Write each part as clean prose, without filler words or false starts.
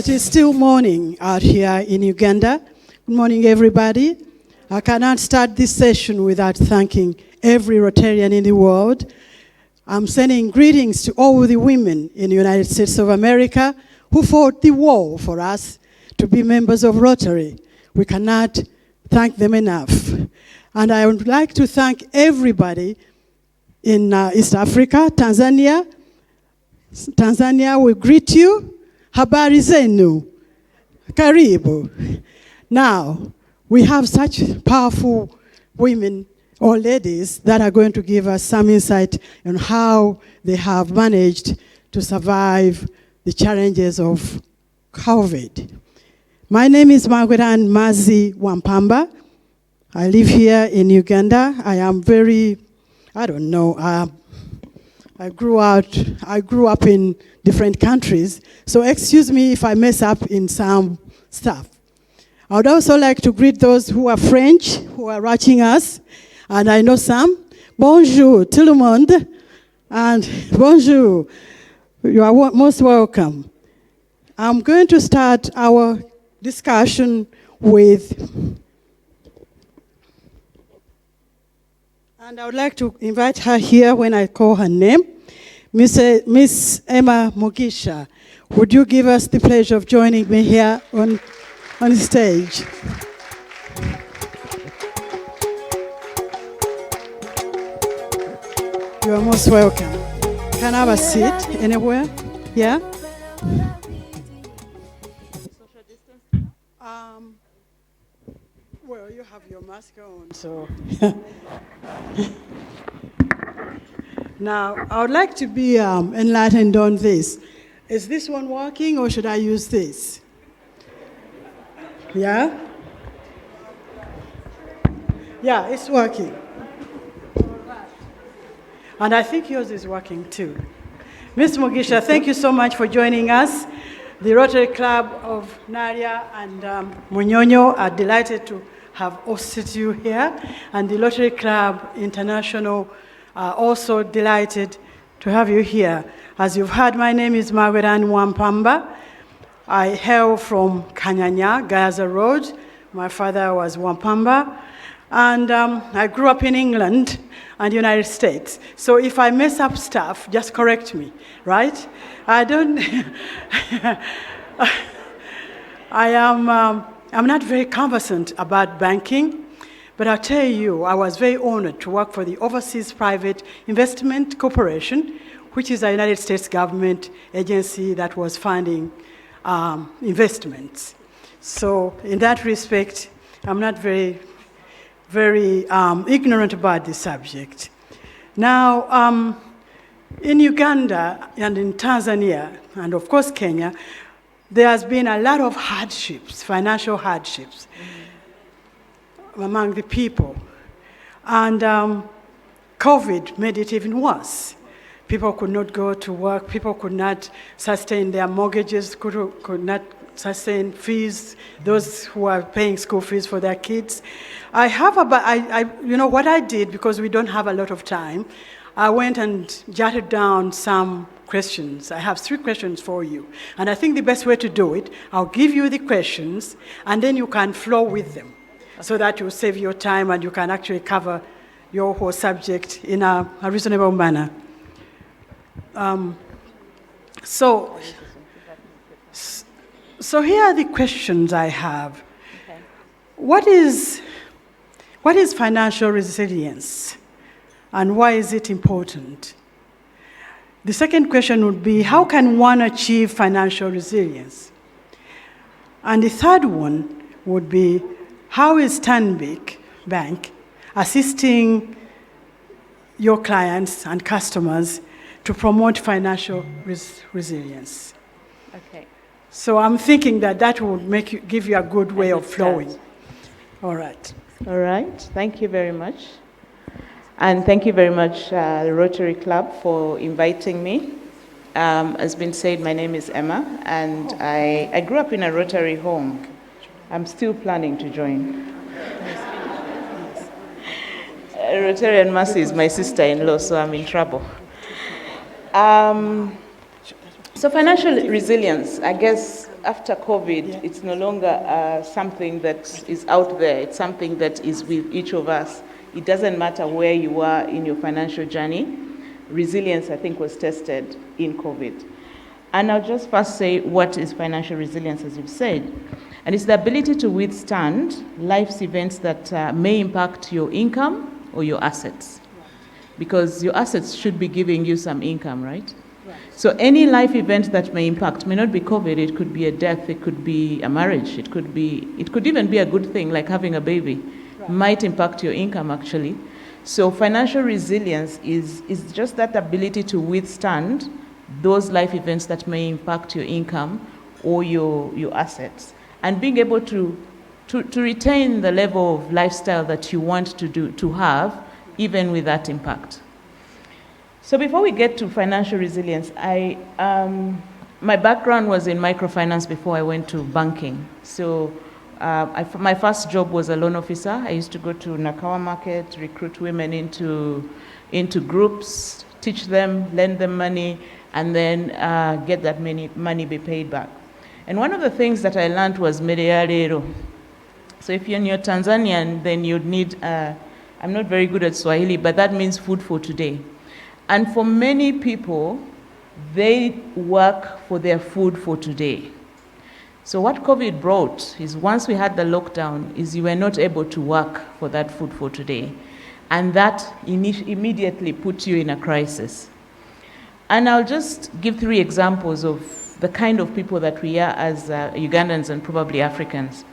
It is still morning out here in Uganda. Good morning, everybody. I cannot start this session without thanking every Rotarian in the world. I'm sending greetings to all the women in the United States of America who fought the war for us to be members of Rotary. We cannot thank them enough. And I would like to thank everybody in East Africa, Tanzania. Tanzania will greet you. Habari zenu. Karibu. Now, we have such powerful women or ladies that are going to give us some insight on how they have managed to survive the challenges of COVID. My name is Margaret Ann Mazi Wampamba. I live here in Uganda. I am I grew up in different countries, so excuse me if I mess up in some stuff. I would also like to greet those who are French, who are watching us, and I know some. Bonjour, tout le monde, and bonjour. You are most welcome. I'm going to start our discussion with, and I would like to invite her here when I call her name, Miss Emma Mugisha. Would you give us the pleasure of joining me here on the stage? You are most welcome. Can I have a seat anywhere? Yeah? Social distance? Well, you have your mask on, so. Now, I would like to be enlightened on this. Is this one working, or should I use this? Yeah? Yeah, it's working. And I think yours is working too. Ms. Mugisha, thank you so much for joining us. The Rotary Club of Naria and Munyonyo are delighted to have hosted you here. And the Rotary Club International are also delighted to have you here. As you've heard, my name is Margaret Ann Wampamba. I hail from Kanyanya, Gaza Road. My father was Wampamba. And I grew up in England and the United States. So if I mess up stuff, just correct me, right? I'm not very conversant about banking, but I'll tell you, I was very honored to work for the Overseas Private Investment Corporation, which is a United States government agency that was funding investments. So in that respect, I'm not very ignorant about the subject. Now, in Uganda and in Tanzania, and of course Kenya, there has been a lot of hardships, financial hardships, among the people. And COVID made it even worse. People could not go to work, people could not sustain their mortgages, could not sustain fees, those who are paying school fees for their kids. You know what I did, because we don't have a lot of time, I went and jotted down some questions. I have 3 questions for you. And I think the best way to do it, I'll give you the questions, and then you can flow with them, so that you save your time and you can actually cover your whole subject in a reasonable manner. So here are the questions I have. Okay. What is financial resilience, and why is it important? The second question would be, how can one achieve financial resilience? And the third one would be, how is Stanbic Bank assisting your clients and customers to promote financial resilience? Okay. So I'm thinking that would give you a good way of flowing. All right. All right. Thank you very much. And thank you very much, the Rotary Club, for inviting me. As been said, my name is Emma, and I grew up in a Rotary home. I'm still planning to join. Rotarian Mercy is my sister-in-law, so I'm in trouble. So financial resilience, I guess after COVID, it's no longer something that is out there. It's something that is with each of us. It doesn't matter where you are in your financial journey. Resilience, I think, was tested in COVID. And I'll just first say what is financial resilience, as you've said. And it's the ability to withstand life's events that may impact your income or your assets. Because your assets should be giving you some income, right? So any life event that may impact, may not be COVID, it could be a death, it could be a marriage, it could even be a good thing like having a baby, might impact your income actually. So financial resilience is just that ability to withstand those life events that may impact your income or your assets. And being able to retain the level of lifestyle that you want to have, even with that impact. So before we get to financial resilience, my background was in microfinance before I went to banking. So my first job was a loan officer. I used to go to Nakawa Market, recruit women into groups, teach them, lend them money, and then get that money be paid back. And one of the things that I learned was merearero. So if you're Tanzanian, then you'd need, I'm not very good at Swahili, but that means food for today. And for many people, they work for their food for today. So what COVID brought is once we had the lockdown, is you were not able to work for that food for today. And that immediately put you in a crisis. And I'll just give 3 examples of the kind of people that we are as Ugandans and probably Africans.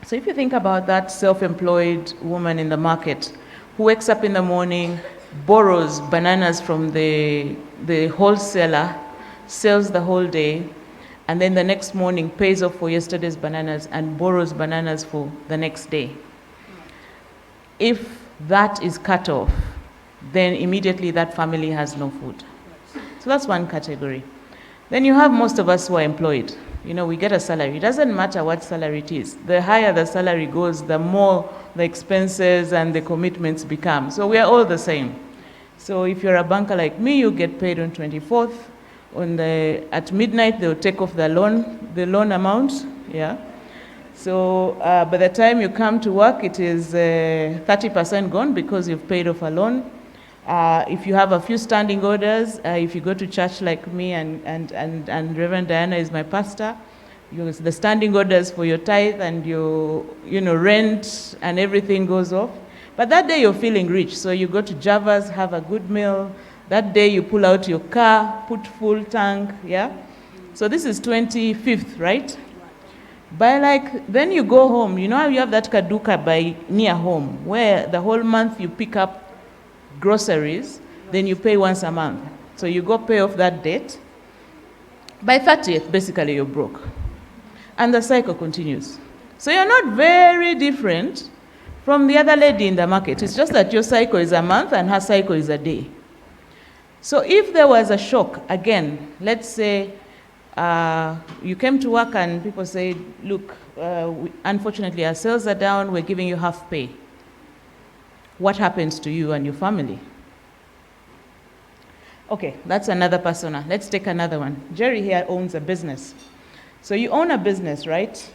So if you think about that self-employed woman in the market who wakes up in the morning, borrows bananas from the wholesaler, sells the whole day, and then the next morning pays off for yesterday's bananas and borrows bananas for the next day. If that is cut off, then immediately that family has no food. So that's one category. Then you have most of us who are employed. You know, we get a salary. It doesn't matter what salary it is. The higher the salary goes, the more the expenses and the commitments become. So we are all the same. So if you're a banker like me, you get paid on 24th. At midnight, they'll take off the loan amount. Yeah. So by the time you come to work, it is 30% gone because you've paid off a loan. If you have a few standing orders, if you go to church like me and Reverend Diana is my pastor, the standing orders for your tithe and your rent and everything goes off. But that day you're feeling rich, so you go to Java's, have a good meal. That day you pull out your car, put full tank, yeah? So this is 25th, right? Then you go home. You know how you have that kaduka by near home, where the whole month you pick up groceries, then you pay once a month. So you go pay off that debt. By 30th, basically you're broke. And the cycle continues. So you're not very different from the other lady in the market. It's just that your cycle is a month and her cycle is a day. So if there was a shock, again, let's say you came to work and people say, look, unfortunately our sales are down, we're giving you half pay. What happens to you and your family? Okay, that's another persona. Let's take another one. Jerry here owns a business. So you own a business, right?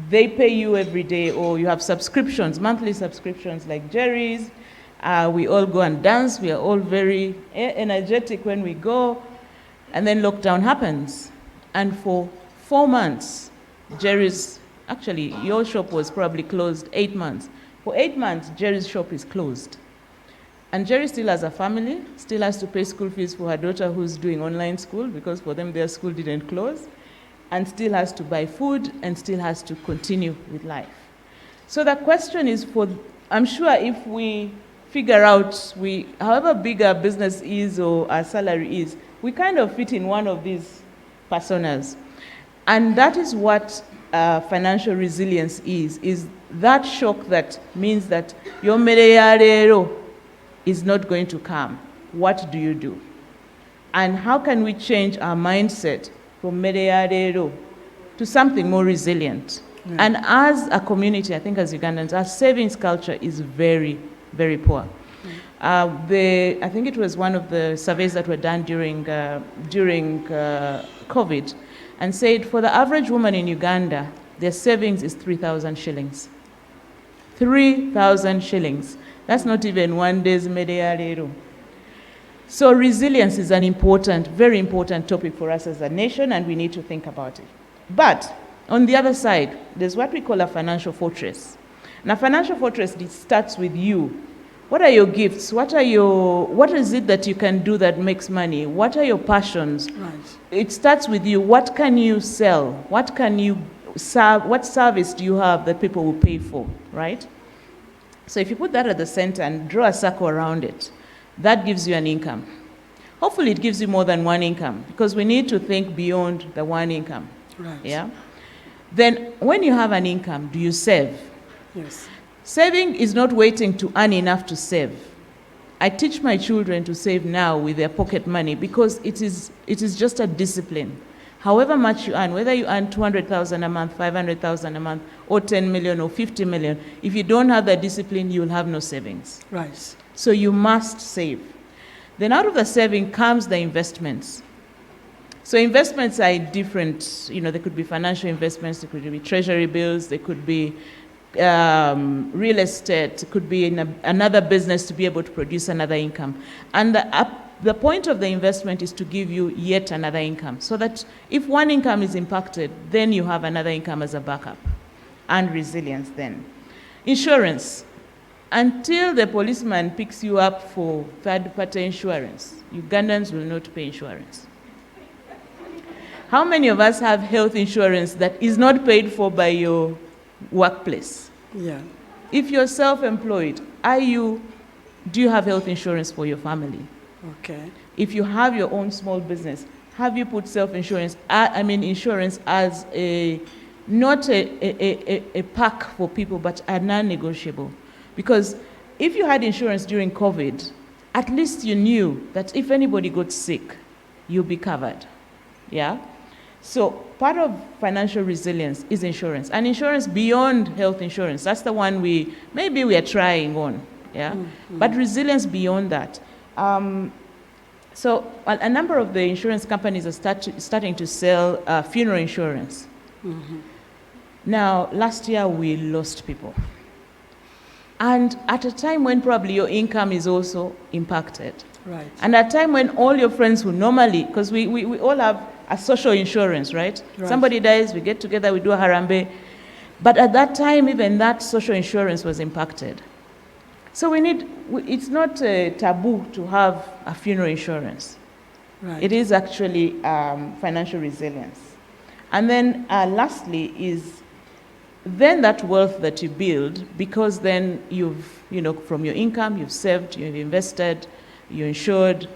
They pay you every day, or you have subscriptions, monthly subscriptions like Jerry's. We all go and dance. We are all very energetic when we go. And then lockdown happens. And for 4 months, actually, your shop was probably closed 8 months. For 8 months, Jerry's shop is closed. And Jerry still has a family, still has to pay school fees for her daughter who's doing online school, because for them their school didn't close, and still has to buy food, and still has to continue with life. So the question is I'm sure if we figure out, however big our business is or our salary is, we kind of fit in one of these personas. And that is what financial resilience is that shock that means that your mereyarero is not going to come. What do you do? And how can we change our mindset from mereyarero to something more resilient? Yeah. And as a community, I think as Ugandans, our savings culture is very, very poor. I think it was one of the surveys that were done during COVID, and said for the average woman in Uganda, their savings is 3,000 shillings. 3,000 shillings. That's not even one day's medialero. So resilience is an important, very important topic for us as a nation, and we need to think about it. But on the other side, there's what we call a financial fortress. And a financial fortress, it starts with you. What are your gifts? What is it that you can do that makes money? What are your passions? Right. It starts with you. What can you sell? What can you serve? What service do you have that people will pay for, right? So if you put that at the center and draw a circle around it, that gives you an income. Hopefully it gives you more than one income, because we need to think beyond the one income. Right. Yeah? Then when you have an income, do you save? Yes. Saving is not waiting to earn enough to save. I teach my children to save now with their pocket money, because it is just a discipline. However much you earn, whether you earn 200,000 a month, 500,000 a month, or 10 million or 50 million, if you don't have that discipline, you will have no savings. Right. So you must save. Then out of the saving comes the investments. So investments are different. There could be financial investments, there could be treasury bills, there could be real estate, it could be in another business to be able to produce another income. And the point of the investment is to give you yet another income, so that if one income is impacted, then you have another income as a backup. And resilience then. Insurance. Until the policeman picks you up for third-party insurance, Ugandans will not pay insurance. How many of us have health insurance that is not paid for by your workplace? Yeah. If you're self-employed, do you have health insurance for your family? Okay. If you have your own small business, have you put insurance as not a pack for people, but a non-negotiable? Because if you had insurance during COVID, at least you knew that if anybody got sick, you'll be covered. Yeah? So part of financial resilience is insurance. And insurance beyond health insurance, that's the one we are trying on. Yeah? Mm-hmm. But resilience beyond that. So a number of the insurance companies are starting to sell funeral insurance. Mm-hmm. Now, last year we lost people. And at a time when probably your income is also impacted. Right. And at a time when all your friends who normally, because we all have a social insurance, right? Somebody dies, we get together, we do a harambe. But at that time, even that social insurance was impacted. So it's not a taboo to have a funeral insurance. Right. It is actually financial resilience. And then lastly is then that wealth that you build, because then from your income, you've saved, you've invested, you're insured,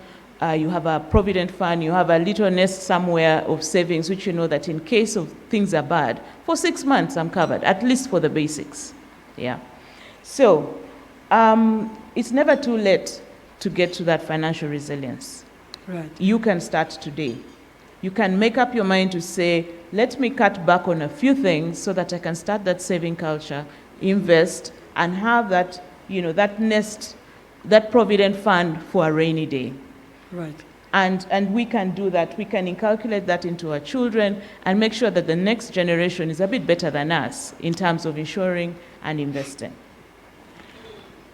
you have a provident fund, you have a little nest somewhere of savings, which you know that in case of things are bad, for 6 months I'm covered, at least for the basics. Yeah. So it's never too late to get to that financial resilience. Right. You can start today. You can make up your mind to say, let me cut back on a few things so that I can start that saving culture, invest, and have that, that nest, that provident fund for a rainy day. Right. And we can do that. We can inculcate that into our children and make sure that the next generation is a bit better than us in terms of insuring and investing.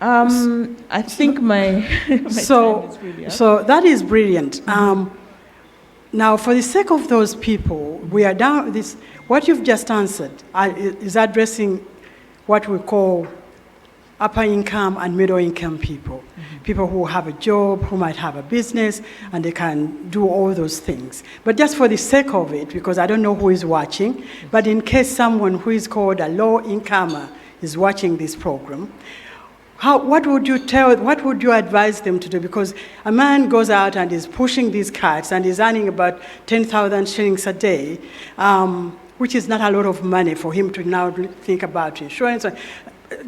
I think my time is really up. So that is brilliant. Now, for the sake of those people, we are down. What you've just answered is addressing what we call upper income and middle income people. Mm-hmm. People who have a job, who might have a business, and they can do all those things. But just for the sake of it, because I don't know who is watching, but in case someone who is called a low incomer is watching this program, what would you advise them to do? Because a man goes out and is pushing these carts and is earning about 10,000 shillings a day, which is not a lot of money for him to now think about insurance.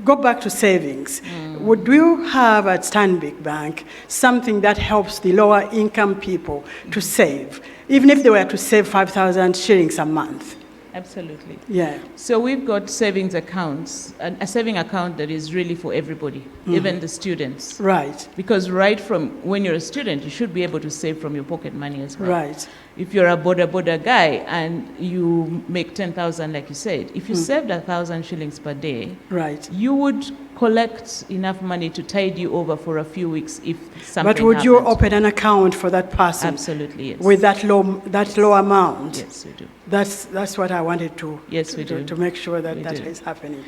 Go back to savings. Would you have at Stanbic Bank something that helps the lower income people to save, even if they were to save 5,000 shillings a month? Absolutely. Yeah. So we've got savings accounts, and a saving account that is really for everybody, even the students. Right. Because right from when you're a student, you should be able to save from your pocket money as well. Right. If you're a border guy and you make 10,000, like you said, if you saved 1,000 shillings per day, Right. you would collect enough money to tide you over for a few weeks if something But would you happened. open an account for that person? Absolutely, yes. With that low amount? Yes, we do. That's what I wanted to. Yes, we do. To make sure that We that do. is happening.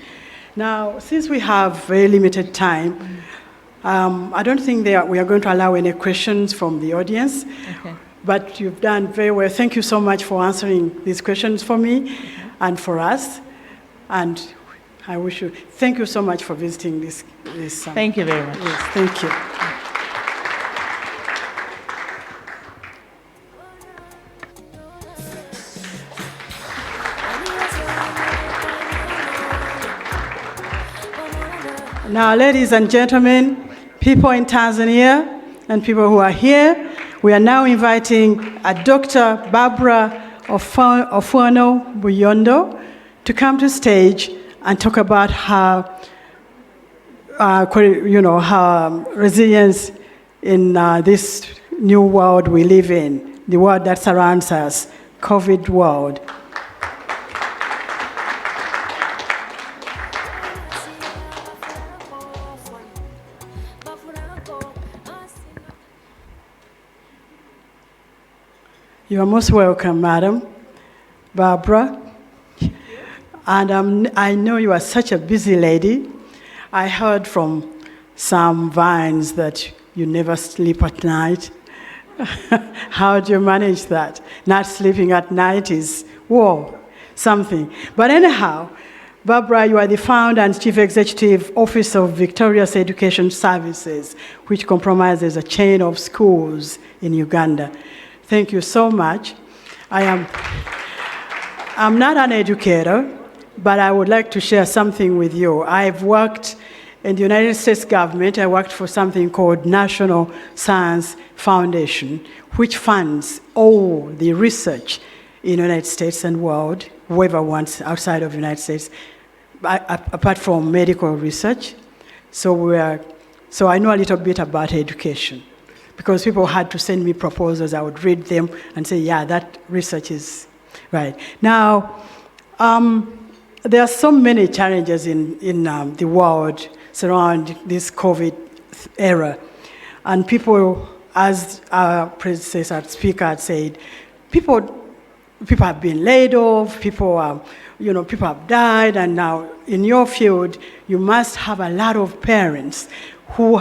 Now, since we have very limited time, I don't think we are going to allow any questions from the audience. Okay. But you've done very well. Thank you so much for answering these questions for me and for us. And I wish you, thank you so much for visiting this. Thank you very much. Yes, thank you. Now, ladies and gentlemen, people in Tanzania and people who are here, we are now inviting Dr. Barbara Ofuano Buyondo to come to stage and talk about her, her resilience in this new world we live in, the world that surrounds us, COVID world. You are most welcome, Madam Barbara. And I know you are such a busy lady. I heard from some vines that you never sleep at night. How do you manage that? Not sleeping at night is, something. But anyhow, Barbara, you are the founder and chief executive officer of Victorious Education Services, which comprises a chain of schools in Uganda. Thank you so much. I'm not an educator, but I would like to share something with you. I've worked in the United States government. I worked for something called National Science Foundation, which funds all the research in the United States and world, whoever wants outside of the United States, apart from medical research. So I know a little bit about education. Because people had to send me proposals, I would read them and say, yeah, that research is right. Now, there are so many challenges in the world surrounding this COVID era. And people, as our predecessor speaker had said, people have been laid off, people have died, and now in your field, you must have a lot of parents who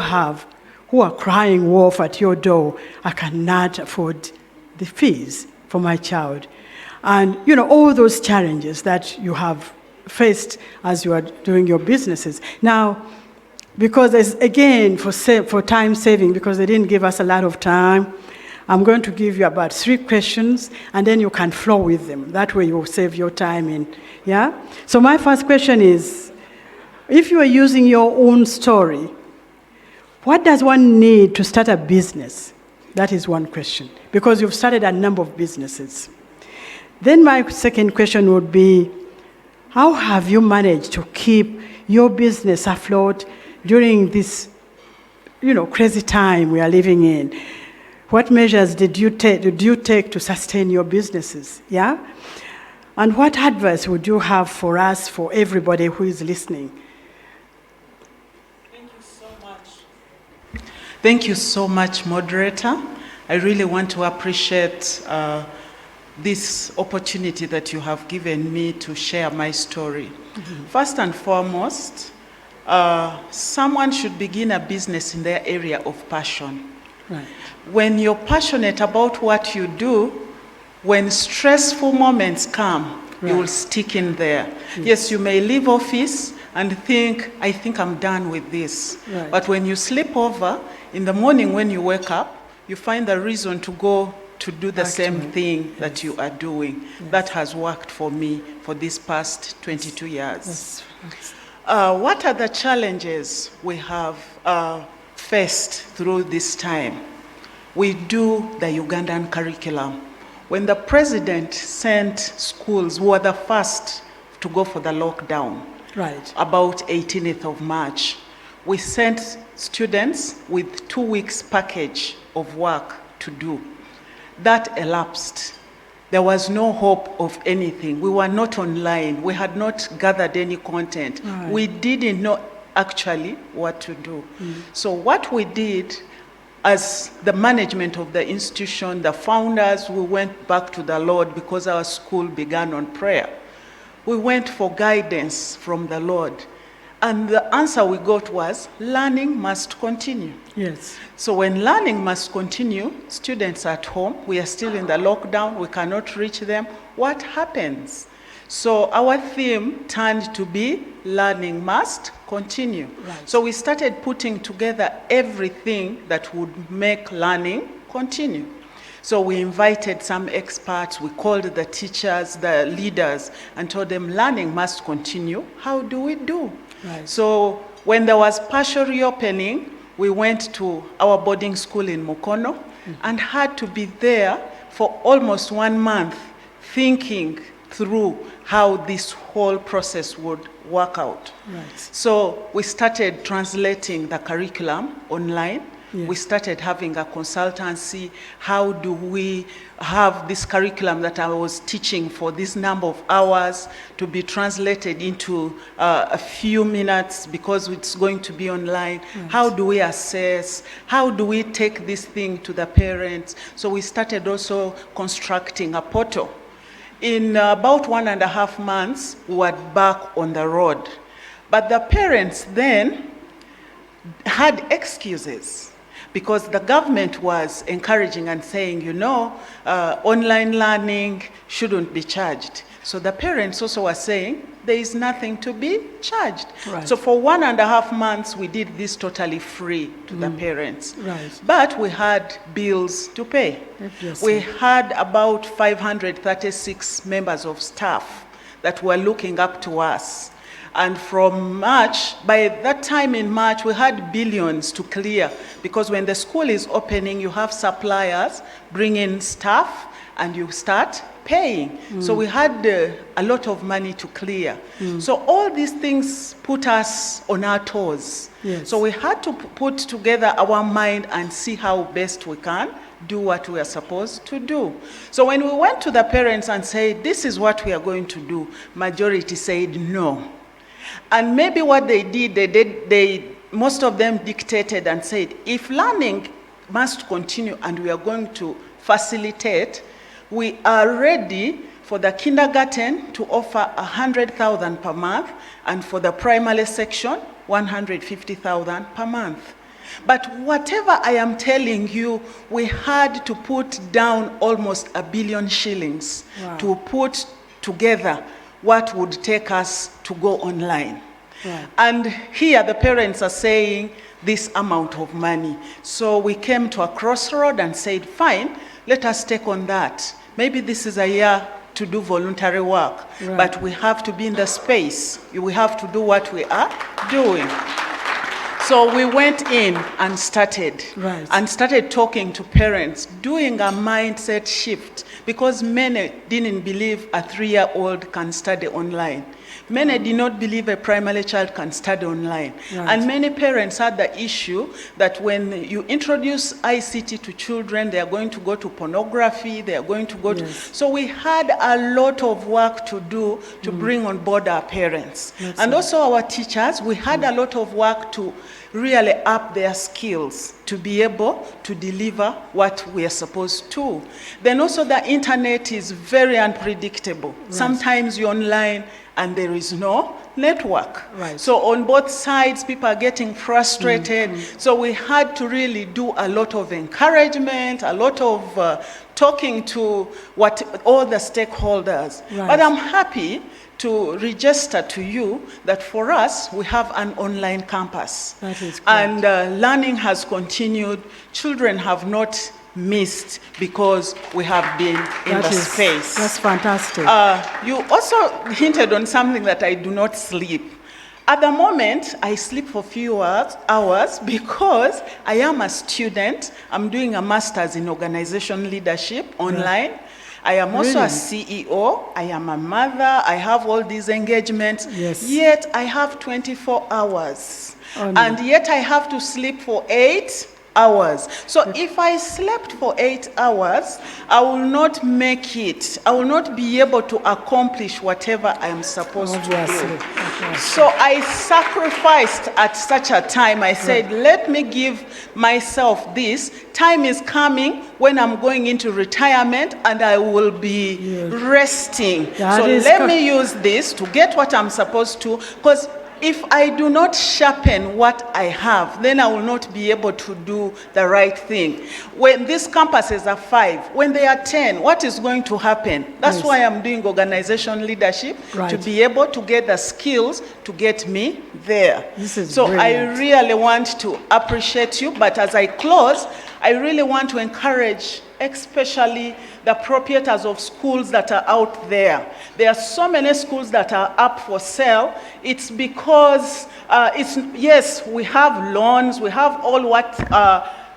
are crying wolf at your door. I cannot afford the fees for my child. And, all those challenges that you have faced as you are doing your businesses. Now, because for time saving, because they didn't give us a lot of time, I'm going to give you about 3 questions, and then you can flow with them. That way you'll save your time. So my first question is, if you are using your own story, what does one need to start a business? That is one question, because you've started a number of businesses. Then my second question would be, how have you managed to keep your business afloat during this, crazy time we are living in? What measures did you take to sustain your businesses? Yeah? And what advice would you have for us, for everybody who is listening? Thank you so much, moderator. I really want to appreciate this opportunity that you have given me to share my story. Mm-hmm. First and foremost, someone should begin a business in their area of passion. Right. When you're passionate about what you do, when stressful moments come, you will stick in there. Yes, you may leave office and think, I think I'm done with this. Right. But when you sleep over, in the morning when you wake up, you find the reason to go to do the same thing that you are doing. Yes. That has worked for me for these past 22 years. Yes. What are the challenges we have faced through this time? We do the Ugandan curriculum. when the president sent schools, we were the first to go for the lockdown, Right. about 18th of March. We sent students with 2 weeks package of work to do. That elapsed. There was no hope of anything. We were not online. We had not gathered any content. Right. We didn't know actually what to do. So what we did as the management of the institution, the founders, we went back to the Lord because our school began on prayer. We went for guidance from the Lord. And the answer we got was, learning must continue. Yes. So when learning must continue, students at home, we are still in the lockdown, we cannot reach them. What happens? So our theme turned to be learning must continue. Right. So we started putting together everything that would make learning continue. So we invited some experts, we called the teachers, the leaders, and told them learning must continue. How do we do? Right. So when there was partial reopening, we went to our boarding school in Mukono and had to be there for almost 1 month thinking through how this whole process would work out. Right. So we started translating the curriculum online. Yes. We started having a consultancy. How do we have this curriculum that I was teaching for this number of hours to be translated into a few minutes because it's going to be online? Right. How do we assess? How do we take this thing to the parents? So we started also constructing a portal. In about 1.5 months, we were back on the road. But the parents then had excuses because the government was encouraging and saying, online learning shouldn't be charged. So the parents also were saying, there is nothing to be charged. Right. So for 1.5 months, we did this totally free to the parents. Right. But we had bills to pay. Yes. We had about 536 members of staff that were looking up to us. And from March, by that time in March, we had billions to clear because when the school is opening, you have suppliers bring in staff and you start paying. So we had a lot of money to clear. So all these things put us on our toes. Yes. So we had to put together our mind and see how best we can do what we are supposed to do. So when we went to the parents and said, this is what we are going to do, majority said no. And maybe what they did, most of them dictated and said, if learning must continue and we are going to facilitate, we are ready for the kindergarten to offer 100,000 per month, and for the primary section, 150,000 per month. But whatever I am telling you, we had to put down almost 1 billion shillings to put together what would take us to go online. Right. And here the parents are saying this amount of money. So we came to a crossroad and said, fine, let us take on that. Maybe this is a year to do voluntary work, but we have to be in the space. We have to do what we are doing. So we went in and started talking to parents, doing a mindset shift, because many didn't believe a 3-year-old can study online. Many did not believe a primary child can study online. Right. And many parents had the issue that when you introduce ICT to children, they are going to go to pornography, they are going to go to... So we had a lot of work to do to bring on board our parents. And also our teachers, we had a lot of work to really up their skills to be able to deliver what we are supposed to. Then also the internet is very unpredictable. Sometimes you're online and there is no network. So on both sides, people are getting frustrated. So we had to really do a lot of encouragement, a lot of talking to all the stakeholders. But I'm happy to register to you that for us, we have an online campus. That is great. And learning has continued. Children have not missed because we have been in the space. That's fantastic. You also hinted on something that I do not sleep. At the moment, I sleep for few hours because I am a student. I'm doing a master's in organization leadership online. I am also a Really? CEO, I am a mother, I have all these engagements, Yes. yet I have 24 hours. Oh, no. And yet I have to sleep for 8 hours. So if I slept for 8 hours, I will not make it. I will not be able to accomplish whatever I am supposed Obviously. to do. Obviously. So I sacrificed at such a time. I said, let me give myself this. Time is coming when I'm going into retirement and I will be resting. That So is let me use this to get what I'm supposed to, because if I do not sharpen what I have, then I will not be able to do the right thing. When these campuses are 5, when they are 10, what is going to happen? That's Yes. why I'm doing organization leadership, Right. to be able to get the skills to get me there. This is so brilliant. I really want to appreciate you, but as I close, I really want to encourage especially the proprietors of schools that are out there. There are so many schools that are up for sale. It's because, yes, we have loans, we have all what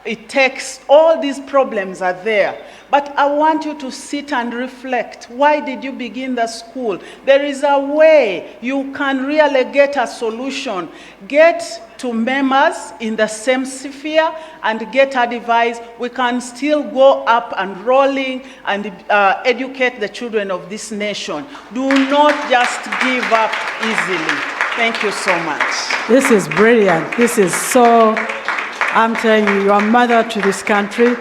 it takes, all these problems are there. But I want you to sit and reflect. Why did you begin the school? There is a way you can really get a solution. Get to members in the same sphere and get advice. We can still go up and rolling and educate the children of this nation. Do not just give up easily. Thank you so much. This is brilliant. This is so, I'm telling you, you are mother to this country.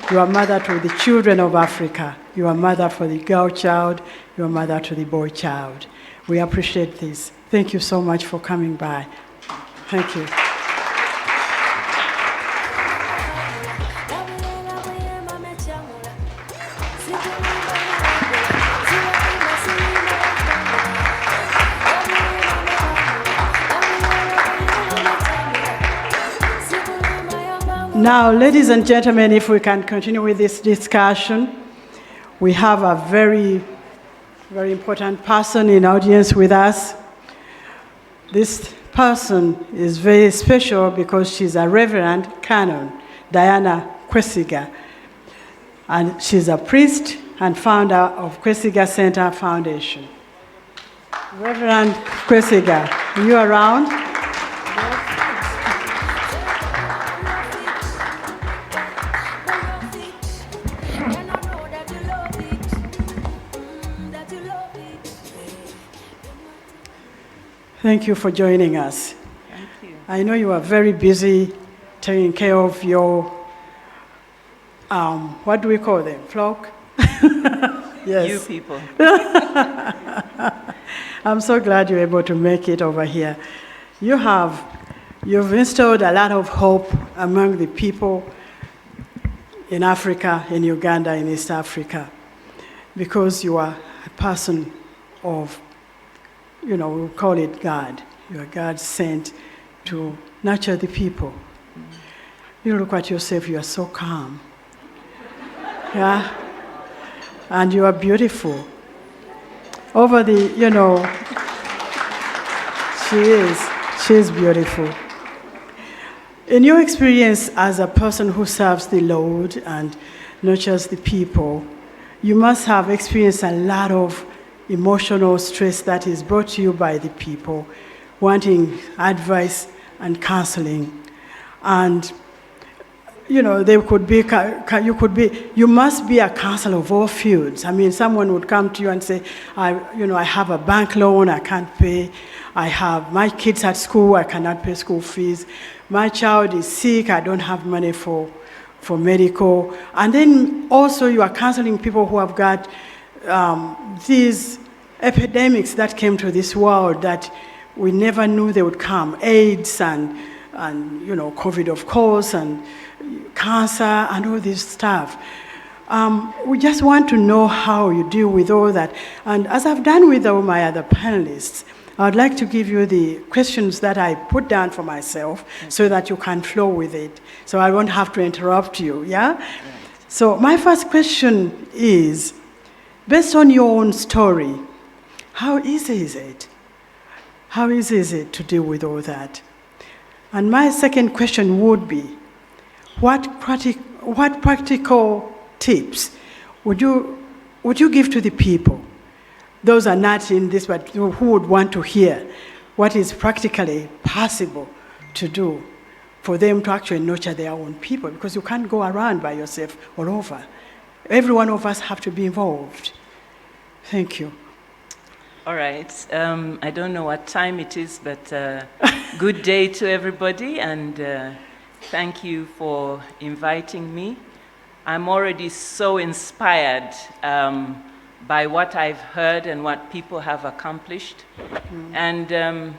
You are mother to the children of Africa. You are mother for the girl child. You are mother to the boy child. We appreciate this. Thank you so much for coming by. Thank you. Now, ladies and gentlemen, if we can continue with this discussion, we have a very, very important person in audience with us. This person is very special because she's a Reverend Canon, Diana Kwesiga. And she's a priest and founder of Kwesiga Center Foundation. Reverend Kwesiga, are you around? Thank you for joining us. Thank you. I know you are very busy taking care of your, what do we call them, flock? Yes. You people. I'm so glad you're able to make it over here. You've instilled a lot of hope among the people in Africa, in Uganda, in East Africa, because you are a person of, we call it God. You are God sent to nurture the people. You look at yourself, you are so calm. Yeah? And you are beautiful. Over the, she is beautiful. In your experience as a person who serves the Lord and nurtures the people, you must have experienced a lot of emotional stress that is brought to you by the people, wanting advice and counseling. And, you must be a counselor of all fields. I mean, someone would come to you and say, I have a bank loan, I can't pay. I have my kids at school, I cannot pay school fees. My child is sick, I don't have money for medical. And then also you are counseling people who have got these epidemics that came to this world that we never knew they would come. AIDS and COVID, of course, and cancer and all this stuff. We just want to know how you deal with all that. And as I've done with all my other panelists, I'd like to give you the questions that I put down for myself so that you can flow with it. So I won't have to interrupt you, yeah? So my first question is, based on your own story, how easy is it? How easy is it to deal with all that? And my second question would be, what practical tips would you would you give to the people? Those are not in this, but who would want to hear what is practically possible to do for them to actually nurture their own people, because you can't go around by yourself all over. Every one of us have to be involved. Thank you. All right. I don't know what time it is, but good day to everybody, and thank you for inviting me. I'm already so inspired by what I've heard and what people have accomplished. And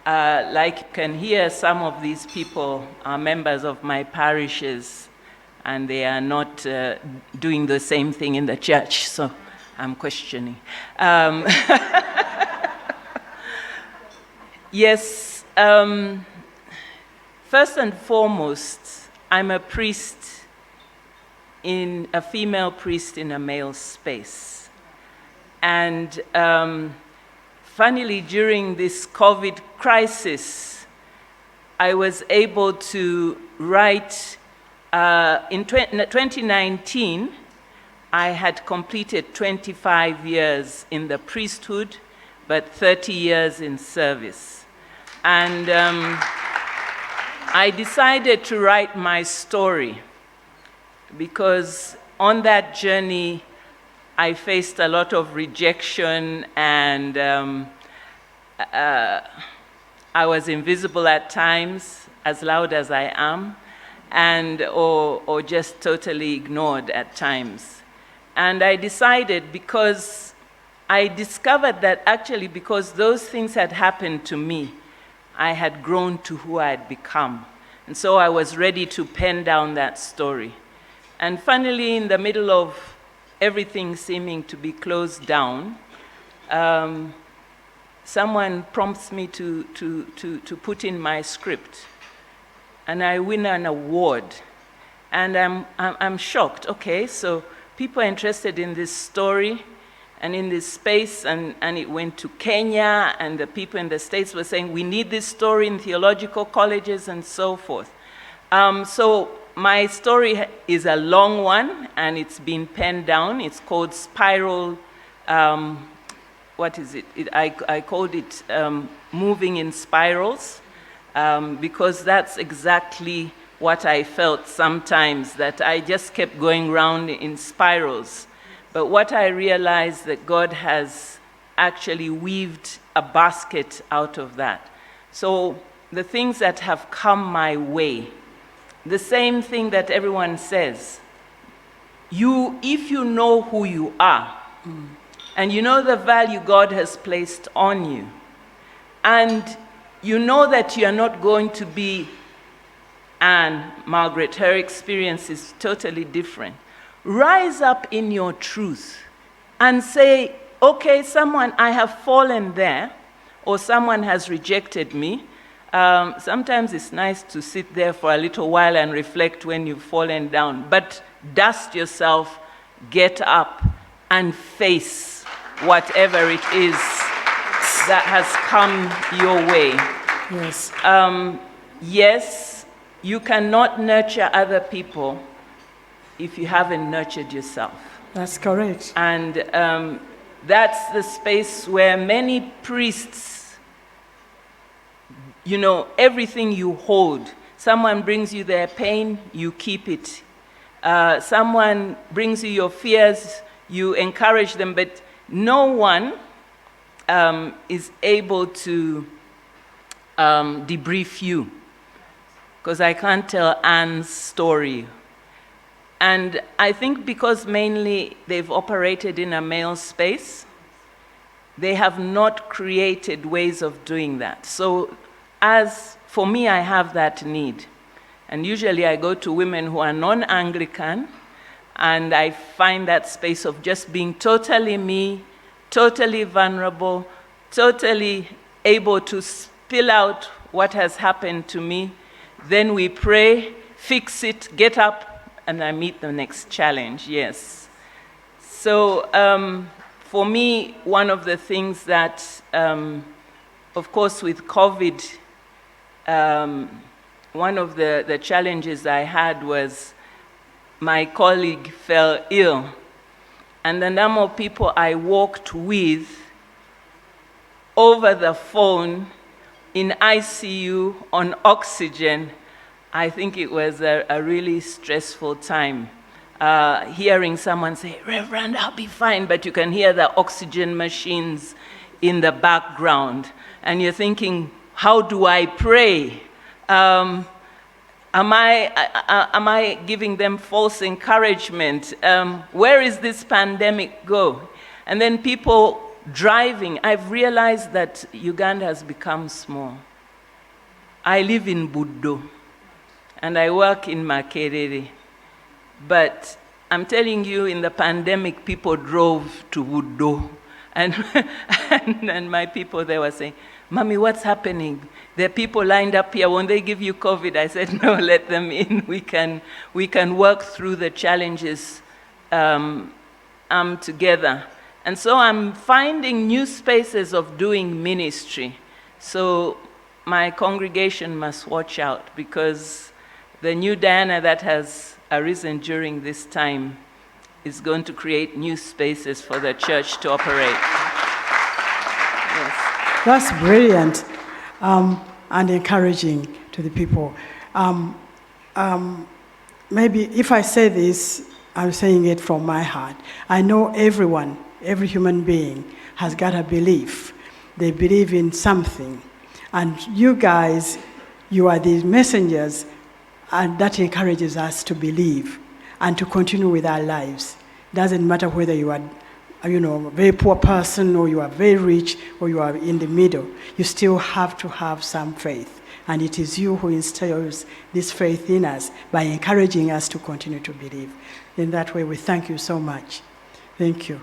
like you can hear, some of these people are members of my parishes, and they are not doing the same thing in the church, so I'm questioning. Yes, first and foremost, I'm a priest, a female priest in a male space. And funnily, during this COVID crisis, I was able to write, in 2019, I had completed 25 years in the priesthood, but 30 years in service. And I decided to write my story because on that journey, I faced a lot of rejection, and I was invisible at times, as loud as I am, and or just totally ignored at times. And I decided, because I discovered that actually because those things had happened to me, I had grown to who I had become. And so I was ready to pen down that story. And finally, in the middle of everything seeming to be closed down, someone prompts me to put in my script, and I win an award. And I'm shocked. Okay, so people are interested in this story and in this space, and it went to Kenya, and the people in the States were saying, we need this story in theological colleges and so forth. So my story is a long one, and it's been penned down. It's called Spiral, what is it? I called it Moving in Spirals, because that's exactly what I felt sometimes, that I just kept going round in spirals. But what I realized, that God has actually weaved a basket out of that. So the things that have come my way, the same thing that everyone says, if you know who you are, and you know the value God has placed on you, and you know that you are not going to be Anne, Margaret, her experience is totally different. Rise up in your truth and say, okay, I have fallen there, or someone has rejected me. Sometimes it's nice to sit there for a little while and reflect when you've fallen down, but dust yourself, get up, and face whatever it is that has come your way. Yes. Yes, you cannot nurture other people if you haven't nurtured yourself. That's correct. And that's the space where many priests, everything you hold. Someone brings you their pain, you keep it. Someone brings you your fears, you encourage them, but no one is able to debrief you, because I can't tell Anne's story. And I think because mainly they've operated in a male space, they have not created ways of doing that. So as for me, I have that need. And usually I go to women who are non-Anglican, and I find that space of just being totally me, totally vulnerable, totally able to spill out what has happened to me. Then we pray, fix it, get up, and I meet the next challenge, yes. So for me, one of the things that, of course, with COVID, one of the challenges I had was my colleague fell ill, and the number of people I walked with over the phone, in ICU, on oxygen, I think it was a really stressful time. Hearing someone say, "Reverend, I'll be fine," but you can hear the oxygen machines in the background. And you're thinking, how do I pray? Am I giving them false encouragement? Where is this pandemic go? And then people driving. I've realized that Uganda has become small. I live in Buddo, and I work in Makerere. But I'm telling you, in the pandemic, people drove to Buddo. And my people, they were saying, "Mommy, what's happening? There are people lined up here. Won't they give you COVID?" I said, "No, let them in. We can work through the challenges together." And so I'm finding new spaces of doing ministry. So my congregation must watch out, because the new Diana that has arisen during this time is going to create new spaces for the church to operate. Yes. That's brilliant and encouraging to the people. Maybe if I say this, I'm saying it from my heart. I know everyone, every human being has got a belief. They believe in something. And you guys, you are the messengers, and that encourages us to believe and to continue with our lives. Doesn't matter whether you are, a very poor person, or you are very rich, or you are in the middle. You still have to have some faith. And it is you who instills this faith in us by encouraging us to continue to believe. In that way, we thank you so much. Thank you.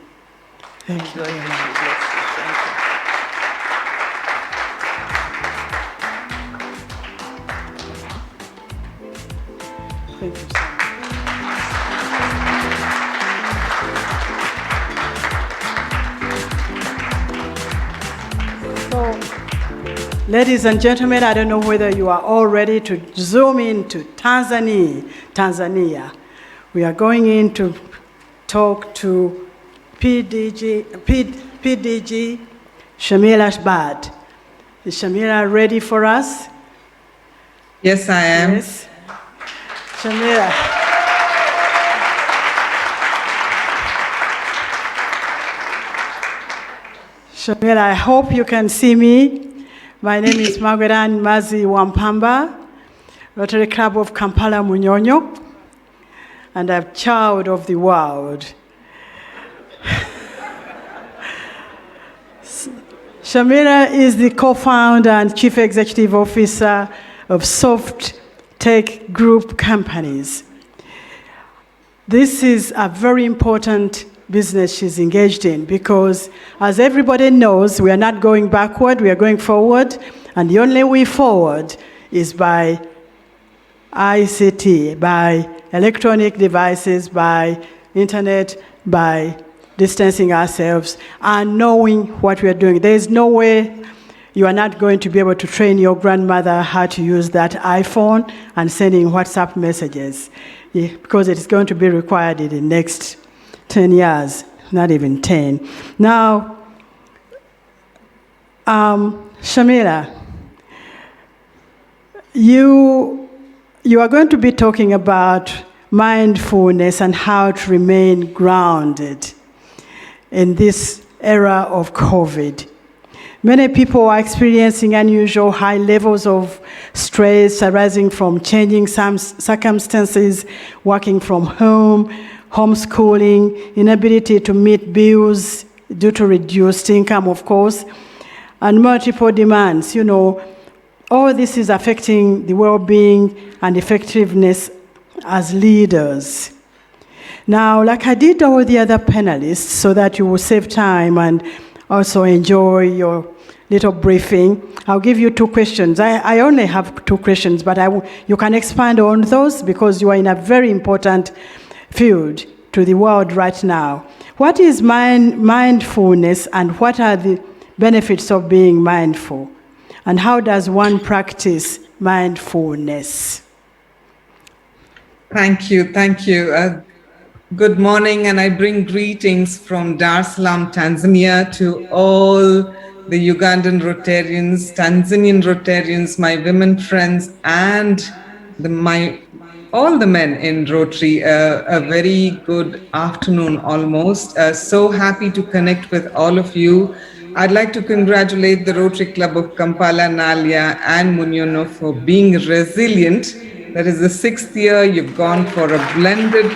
Thank you very much. Thank you so much. So, ladies and gentlemen, I don't know whether you are all ready to zoom into Tanzania. We are going in to talk to PDG Shamila Bad. Is Shamila ready for us? Yes, I am. Yes. Shamila. Shamila, I hope you can see me. My name is Margaret Ann Mazi Wampamba, Rotary Club of Kampala Munyonyo, and I'm child of the world. Shamila is the co-founder and chief executive officer of Soft Tech Group companies. This is a very important business she's engaged in, because as everybody knows, we are not going backward, we are going forward, and the only way forward is by ICT, by electronic devices, by internet, by distancing ourselves and knowing what we are doing. There is no way you are not going to be able to train your grandmother how to use that iPhone and sending WhatsApp messages, because it is going to be required in the next 10 years, not even 10. Now, Shamila, you are going to be talking about mindfulness and how to remain grounded in this era of COVID. Many people are experiencing unusual high levels of stress arising from changing circumstances, working from home, homeschooling, inability to meet bills due to reduced income, of course, and multiple demands. All this is affecting the well-being and effectiveness as leaders. Now, like I did all the other panelists, so that you will save time and also enjoy your little briefing, I'll give you 2 questions. I only have 2 questions, but you can expand on those, because you are in a very important field to the world right now. What is mindfulness, and what are the benefits of being mindful? And how does one practice mindfulness? Thank you. Good morning, and I bring greetings from Dar es Salaam, Tanzania, to all the Ugandan Rotarians, Tanzanian Rotarians, my women friends, and all the men in Rotary. A very good afternoon, almost. So happy to connect with all of you. I'd like to congratulate the Rotary Club of Kampala, Nalia, and Munyono for being resilient. That is the 6th year you've gone for a blended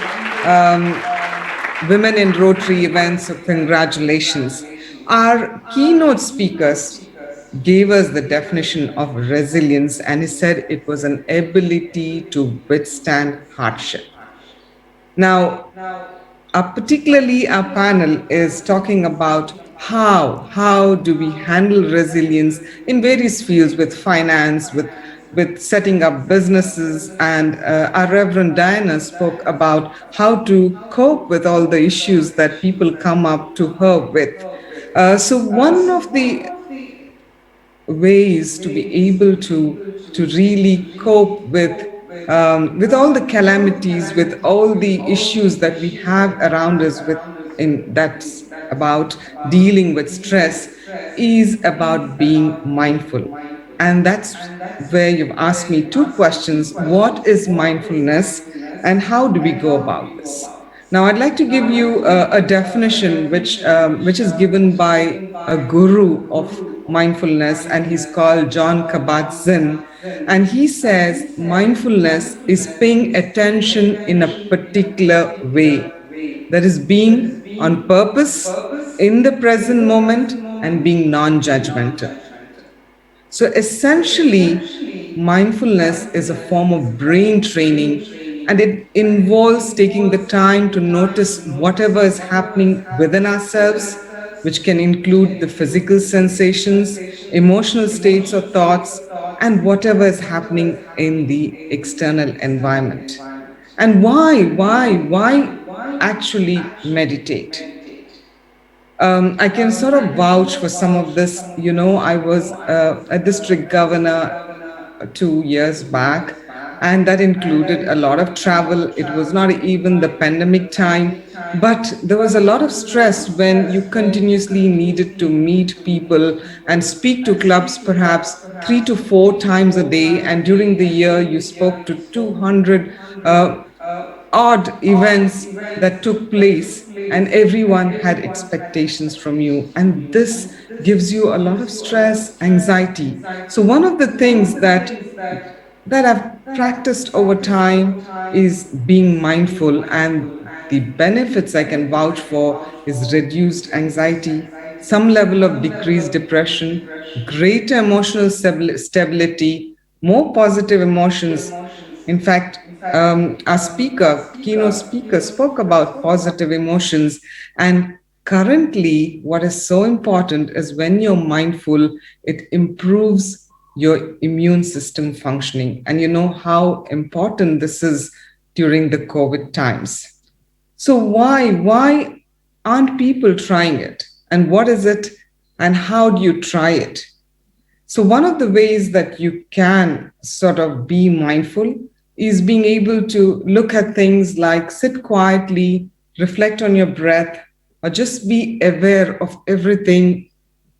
Women in Rotary events, so congratulations. Our keynote speakers gave us the definition of resilience, and he said it was an ability to withstand hardship. Now, particularly our panel is talking about how do we handle resilience in various fields, with finance, with setting up businesses, and our Reverend Diana spoke about how to cope with all the issues that people come up to her with. So one of the ways to be able to really cope with all the calamities, with all the issues that we have around us, with in that's about dealing with stress, is about being mindful. And that's where you've asked me two questions: what is mindfulness, and how do we go about this? Now, I'd like to give you a definition which is given by a guru of mindfulness, and he's called John Kabat-Zinn. And he says mindfulness is paying attention in a particular way. That is being on purpose in the present moment and being non-judgmental. So essentially, mindfulness is a form of brain training, and it involves taking the time to notice whatever is happening within ourselves, which can include the physical sensations, emotional states or thoughts, and whatever is happening in the external environment. And why actually meditate? I can sort of vouch for some of this. You know, I was a district governor 2 years back, and that included a lot of travel. It was not even the pandemic time, but there was a lot of stress when you continuously needed to meet people and speak to clubs perhaps 3 to 4 times a day. And during the year, you spoke to 200 odd events that took place, and everyone had expectations from you, and this gives you a lot of stress, anxiety. So one of the things that I've practiced over time is being mindful, and the benefits I can vouch for is reduced anxiety, some level of decreased depression, greater emotional stability, more positive emotions. In fact, our keynote speaker, spoke about positive emotions. And currently, what is so important is when you're mindful, it improves your immune system functioning. And you know how important this is during the COVID times. So why aren't people trying it? And what is it? And how do you try it? So one of the ways that you can sort of be mindful is being able to look at things like sit quietly, reflect on your breath, or just be aware of everything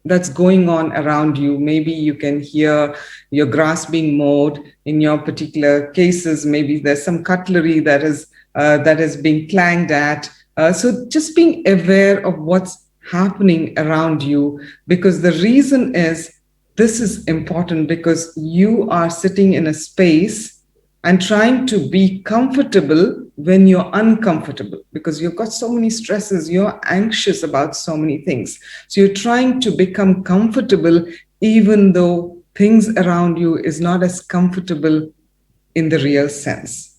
that's going on around you. Maybe you can hear your grass being mowed. In your particular cases, maybe there's some cutlery that is being clanged at. So just being aware of what's happening around you, because the reason is this is important, because you are sitting in a space and trying to be comfortable when you're uncomfortable, because you've got so many stresses, you're anxious about so many things. So you're trying to become comfortable even though things around you is not as comfortable in the real sense.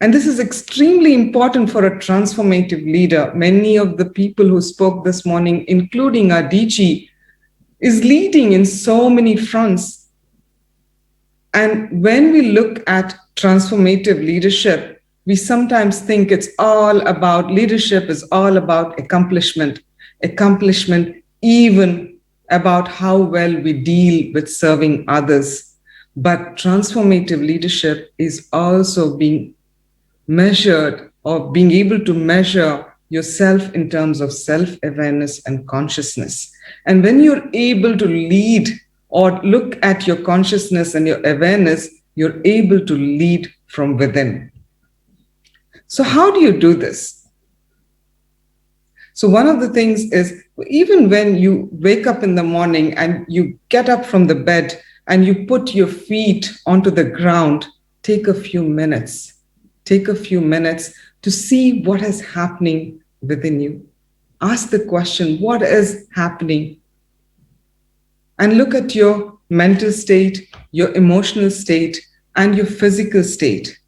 And this is extremely important for a transformative leader. Many of the people who spoke this morning, including our DG, is leading in so many fronts. And when we look at transformative leadership, we sometimes think it's all about leadership, is all about accomplishment, even about how well we deal with serving others. But transformative leadership is also being measured or being able to measure yourself in terms of self-awareness and consciousness. And when you're able to lead or look at your consciousness and your awareness, you're able to lead from within. So how do you do this? So one of the things is, even when you wake up in the morning and you get up from the bed and you put your feet onto the ground, take a few minutes. Take a few minutes to see what is happening within you. Ask the question, what is happening? And look at your mental state, your emotional state, and your physical state.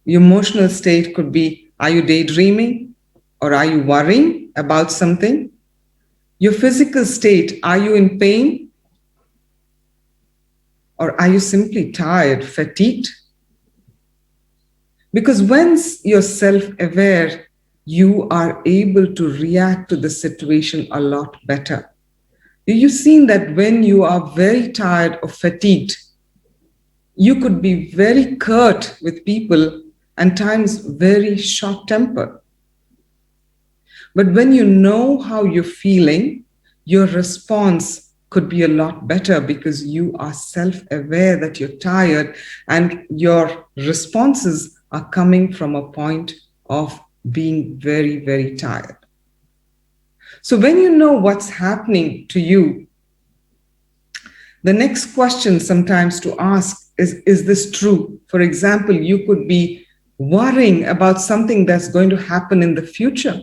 Your emotional state could be, are you daydreaming? Or are you worrying about something? Your physical state, are you in pain? Or are you simply tired, fatigued? Because once you're self-aware, you are able to react to the situation a lot better. You've seen that when you are very tired or fatigued, you could be very curt with people and times very short-tempered. But when you know how you're feeling, your response could be a lot better because you are self-aware that you're tired and your responses are coming from a point of being very, very tired. So when you know what's happening to you, the next question sometimes to ask is this true? For example, you could be worrying about something that's going to happen in the future.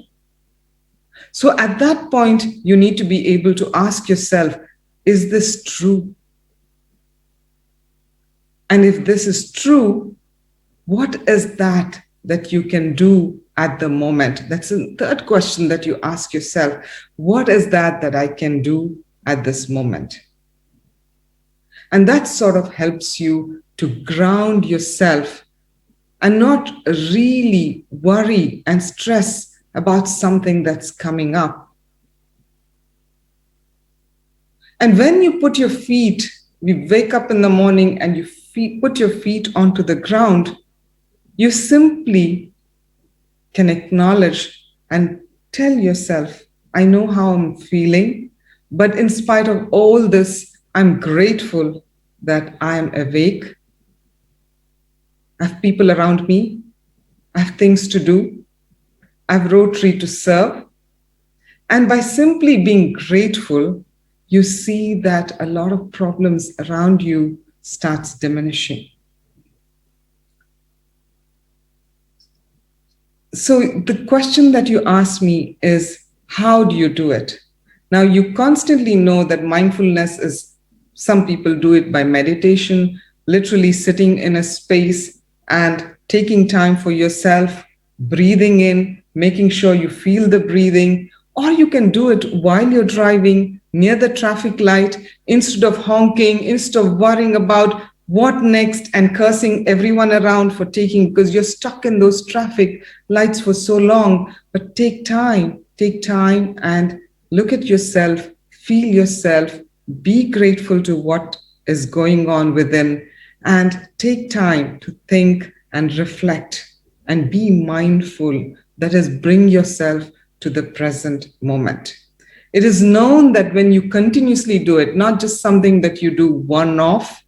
So at that point, you need to be able to ask yourself, is this true? And if this is true, what is that you can do at the moment? That's the third question that you ask yourself. What is that I can do at this moment? And that sort of helps you to ground yourself and not really worry and stress about something that's coming up. And when you put your feet, you wake up in the morning and you put your feet onto the ground, you simply can acknowledge and tell yourself, I know how I'm feeling, but in spite of all this, I'm grateful that I'm awake. I have people around me. I have things to do. I have Rotary to serve. And by simply being grateful, you see that a lot of problems around you starts diminishing. So the question that you asked me is, how do you do it? Now, you constantly know that mindfulness is, some people do it by meditation, literally sitting in a space and taking time for yourself, breathing in, making sure you feel the breathing, or you can do it while you're driving near the traffic light, instead of honking, instead of worrying about what next and cursing everyone around for taking, because you're stuck in those traffic lights for so long. But take time and look at yourself, feel yourself, be grateful to what is going on within, and take time to think and reflect and be mindful. That is, bring yourself to the present moment. It is known that when you continuously do it, not just something that you do one-off,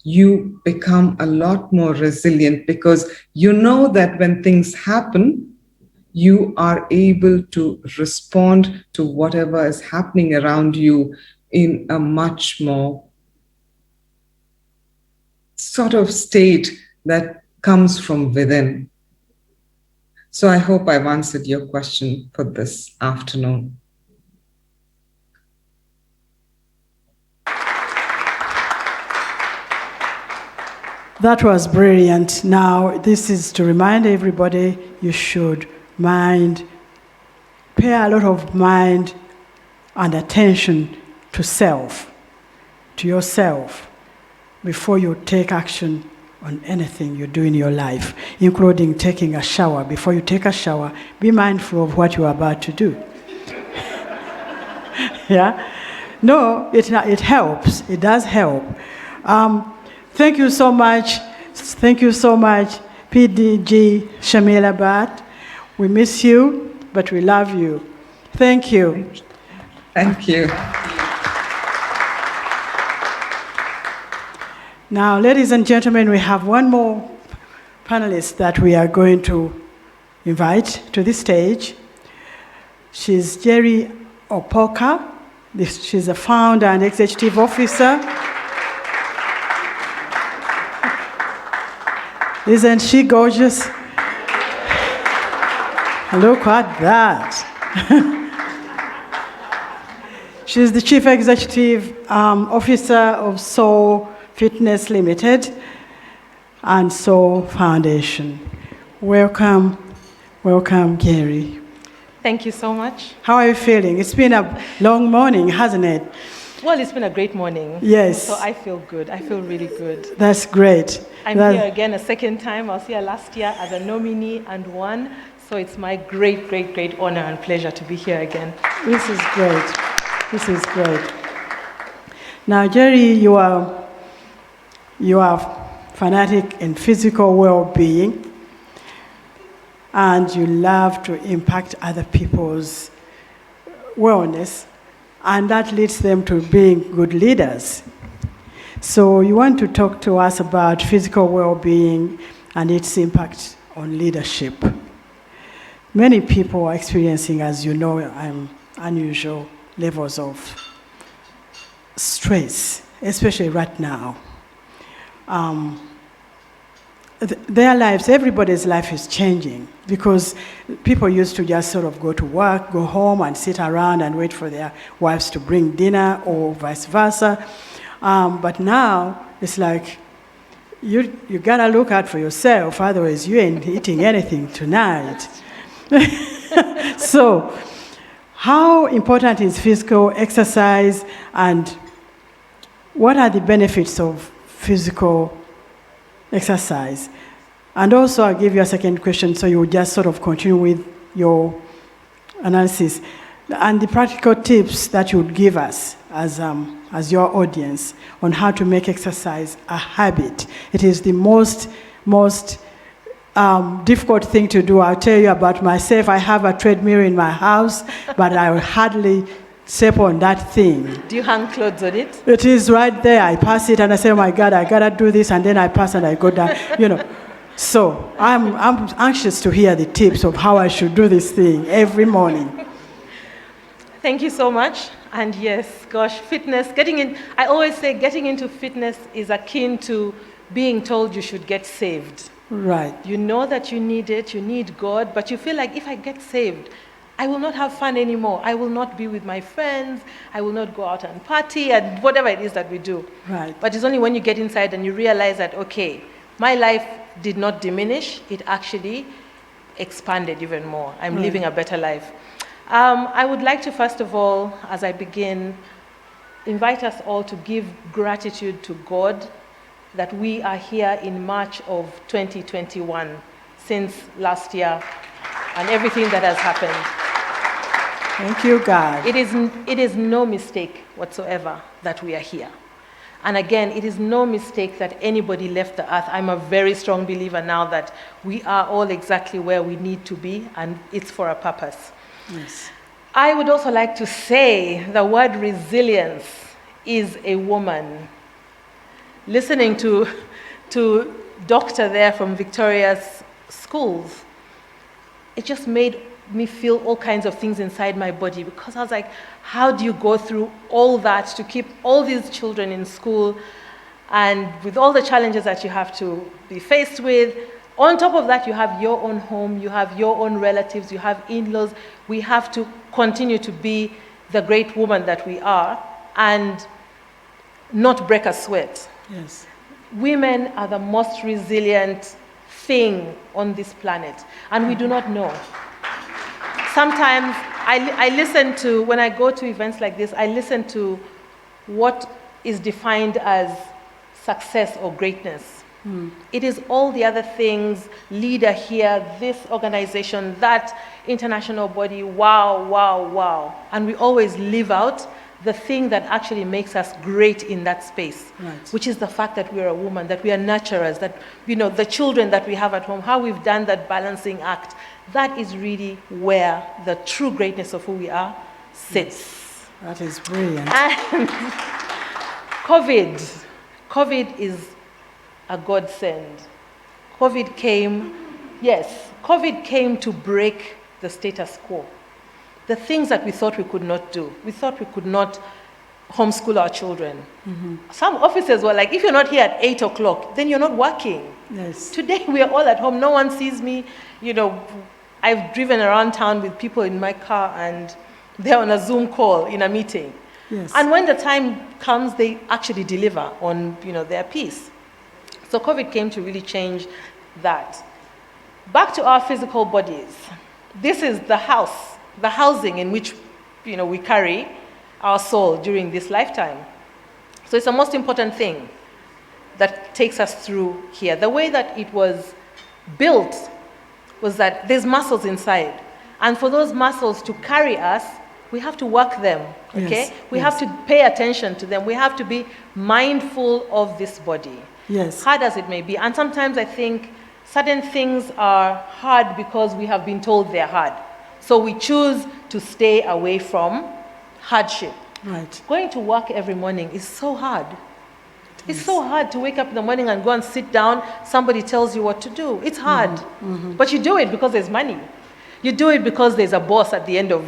you become a lot more resilient because you know that when things happen, you are able to respond to whatever is happening around you in a much more sort of state that comes from within. So I hope I've answered your question for this afternoon. That was brilliant. Now, this is to remind everybody you should pay a lot of mind and attention to self, to yourself, before you take action on anything you do in your life, including taking a shower. Before you take a shower, be mindful of what you are about to do. Yeah? No, it helps. It does help. Thank you so much. Thank you so much. PDG Shamila Bat. We miss you, but we love you. Thank you. Thank you. Now, ladies and gentlemen, we have one more panelist that we are going to invite to the stage. She's Jerry Opoka. She's a founder and executive officer. Isn't she gorgeous? Look at that. She's the chief executive officer of Soul Fitness Limited and Soul Foundation. Welcome, welcome, Gary. Thank you so much. How are you feeling? It's been a long morning, hasn't it? Well, it's been a great morning. Yes. So I feel good. I feel really good. That's great. I'm here again a second time. I was here last year as a nominee and won. So it's my great, great, great honor and pleasure to be here again. This is great. This is great. Now, Jerry, you are fanatic in physical well-being, and you love to impact other people's wellness, and that leads them to being good leaders. So you want to talk to us about physical well-being and its impact on leadership. Many people are experiencing, as you know, unusual levels of stress, especially right now. Their lives, everybody's life is changing because people used to just sort of go to work, go home and sit around and wait for their wives to bring dinner or vice versa. But now it's like you gotta look out for yourself, otherwise you ain't eating anything tonight. So how important is physical exercise, and what are the benefits of physical exercise? And also, I'll give you a second question, so you just sort of continue with your analysis. And the practical tips that you would give us as your audience on how to make exercise a habit. It is the most difficult thing to do. I'll tell you about myself. I have a treadmill in my house, but I will hardly step on that thing. Do you hang clothes on it? It is right there. I pass it and I say, oh my God, I gotta do this, and then I pass and I go down, So I'm anxious to hear the tips of how I should do this thing every morning. Thank you so much. And yes, gosh, fitness, I always say getting into fitness is akin to being told you should get saved. Right. You know that you need it, you need God, but you feel like if I get saved, I will not have fun anymore. I will not be with my friends. I will not go out and party and whatever it is that we do. Right. But it's only when you get inside and you realize that, okay, my life did not diminish. It actually expanded even more. I'm living a better life. I would like to, first of all, as I begin, invite us all to give gratitude to God that we are here in March of 2021, since last year, and everything that has happened. Thank you, God. It is no mistake whatsoever that we are here. And again, it is no mistake that anybody left the earth. I'm a very strong believer now that we are all exactly where we need to be, and it's for a purpose. Yes. I would also like to say the word resilience is a woman. Listening to Doctor there from Victoria's schools, it just made me feel all kinds of things inside my body, because I was like, how do you go through all that to keep all these children in school, and with all the challenges that you have to be faced with? On top of that, you have your own home, you have your own relatives, you have in-laws. We have to continue to be the great woman that we are and not break a sweat. Yes. Women are the most resilient thing on this planet, and we do not know. Sometimes I listen to, when I go to events like this, I listen to what is defined as success or greatness. It is all the other things, leader here, this organization, that international body, wow, wow, wow. And we always leave out the thing that actually makes us great in that space, Right. which is the fact that we're a woman, that we are nurturers, that, the children that we have at home, how we've done that balancing act. That is really where the true greatness of who we are sits. That is brilliant. And COVID is a godsend. COVID came to break the status quo. The things that we thought we could not do. We thought we could not homeschool our children. Mm-hmm. Some offices were like, if you're not here at 8 o'clock, then you're not working. Yes. Today we are all at home. No one sees me. I've driven around town with people in my car and they're on a Zoom call in a meeting. Yes. And when the time comes, they actually deliver on, their piece. So COVID came to really change that. Back to our physical bodies. This is the housing in which, we carry our soul during this lifetime. So it's the most important thing that takes us through here. The way that it was built was that there's muscles inside. And for those muscles to carry us, we have to work them, okay? Yes, we have to pay attention to them. We have to be mindful of this body. Yes. Hard as it may be. And sometimes I think certain things are hard because we have been told they're hard. So we choose to stay away from hardship. Right. Going to work every morning is so hard. It's so hard to wake up in the morning and go and sit down. Somebody tells you what to do. It's hard. Mm-hmm. But you do it because there's money. You do it because there's a boss at the end of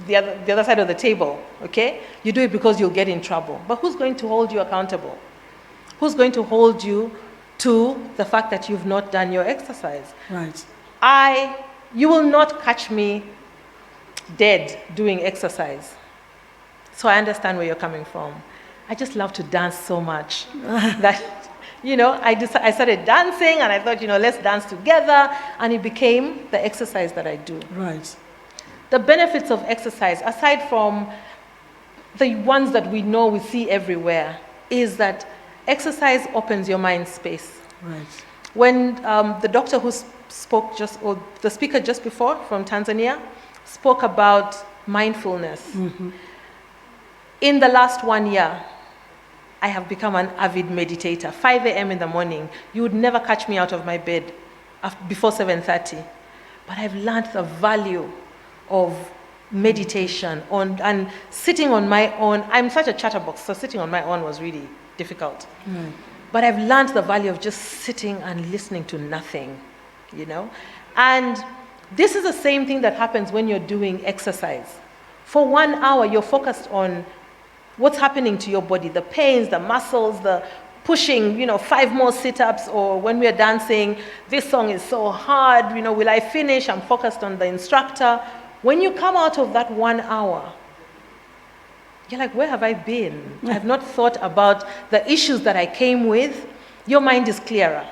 the other side of the table, okay? You do it because you'll get in trouble. But who's going to hold you accountable? Who's going to hold you to the fact that you've not done your exercise? Right. You will not catch me dead doing exercise. So I understand where you're coming from. I just love to dance so much that, I started dancing and I thought, let's dance together. And it became the exercise that I do. Right. The benefits of exercise, aside from the ones that we know we see everywhere, is that exercise opens your mind space. Right. When the doctor who spoke or the speaker just before from Tanzania spoke about mindfulness, Mm-hmm. in the last 1 year, I have become an avid meditator. 5 a.m. in the morning, you would never catch me out of my bed before 7:30. But I've learned the value of meditation and sitting on my own. I'm such a chatterbox, so sitting on my own was really difficult. Right. But I've learned the value of just sitting and listening to nothing, And this is the same thing that happens when you're doing exercise. For 1 hour, you're focused on what's happening to your body, the pains, the muscles, the pushing, 5 more sit-ups, or when we're dancing, this song is so hard, will I finish? I'm focused on the instructor. When you come out of that 1 hour, you're like, where have I been? I've not thought about the issues that I came with. Your mind is clearer.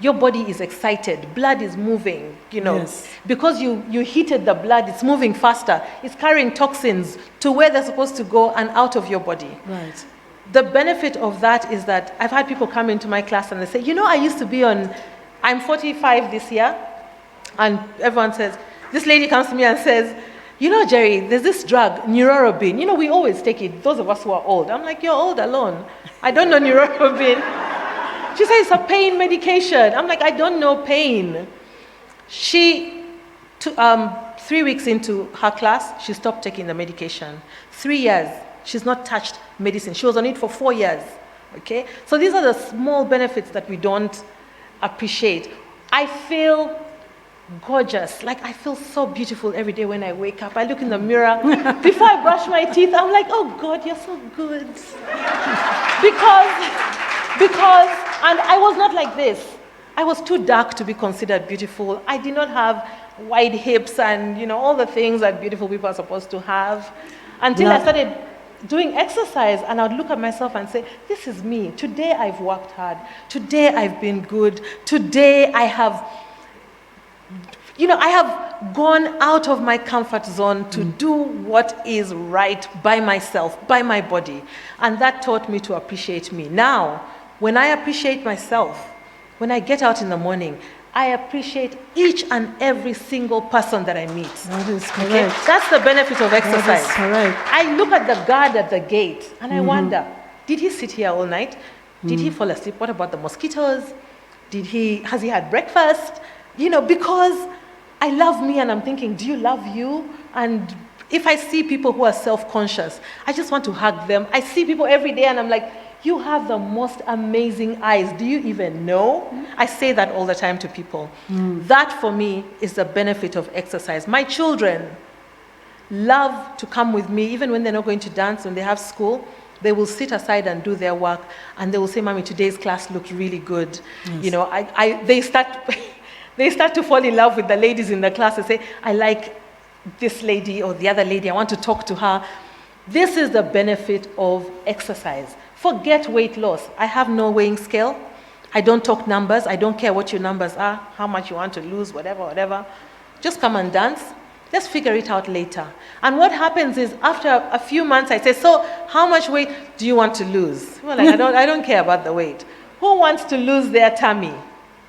Your body is excited. Blood is moving, Yes. Because you heated the blood, it's moving faster. It's carrying toxins to where they're supposed to go and out of your body. Right. The benefit of that is that I've had people come into my class and they say, I used to be I'm 45 this year, and everyone says, this lady comes to me and says, Jerry, there's this drug, Neurorobin. We always take it, those of us who are old. I'm like, you're old alone. I don't know Neurorobin. She says it's a pain medication. I'm like, I don't know pain. She, 3 weeks into her class, she stopped taking the medication. 3 years, she's not touched medicine. She was on it for 4 years, okay? So these are the small benefits that we don't appreciate. I feel gorgeous. Like, I feel so beautiful every day when I wake up. I look in the mirror. Before I brush my teeth, I'm like, oh God, you're so good. Because, and I was not like this. I was too dark to be considered beautiful. I did not have wide hips and, all the things that beautiful people are supposed to have. Until I started doing exercise, and I would look at myself and say, this is me. Today I've worked hard. Today I've been good. Today I have gone out of my comfort zone to do what is right by myself, by my body. And that taught me to appreciate me. Now, when I appreciate myself, when I get out in the morning, I appreciate each and every single person that I meet. That is Okay? correct. That's the benefit of exercise. That is correct. I look at the guard at the gate and I wonder, did he sit here all night? Did he fall asleep? What about the mosquitoes? Has he had breakfast? Because I love me and I'm thinking, do you love you? And if I see people who are self-conscious, I just want to hug them. I see people every day and I'm like, you have the most amazing eyes. Do you even know? I say that all the time to people. That for me is the benefit of exercise. My children love to come with me, even when they're not going to dance, when they have school. They will sit aside and do their work, and they will say, "Mommy, today's class looked really good." Yes. They start to fall in love with the ladies in the class and say, "I like this lady or the other lady. I want to talk to her." This is the benefit of exercise. Forget weight loss. I have no weighing scale. I don't talk numbers. I don't care what your numbers are, how much you want to lose, whatever. Just come and dance. Let's figure it out later. And what happens is, after a few months, I say, "So, how much weight do you want to lose?" Well, I don't care about the weight. Who wants to lose their tummy?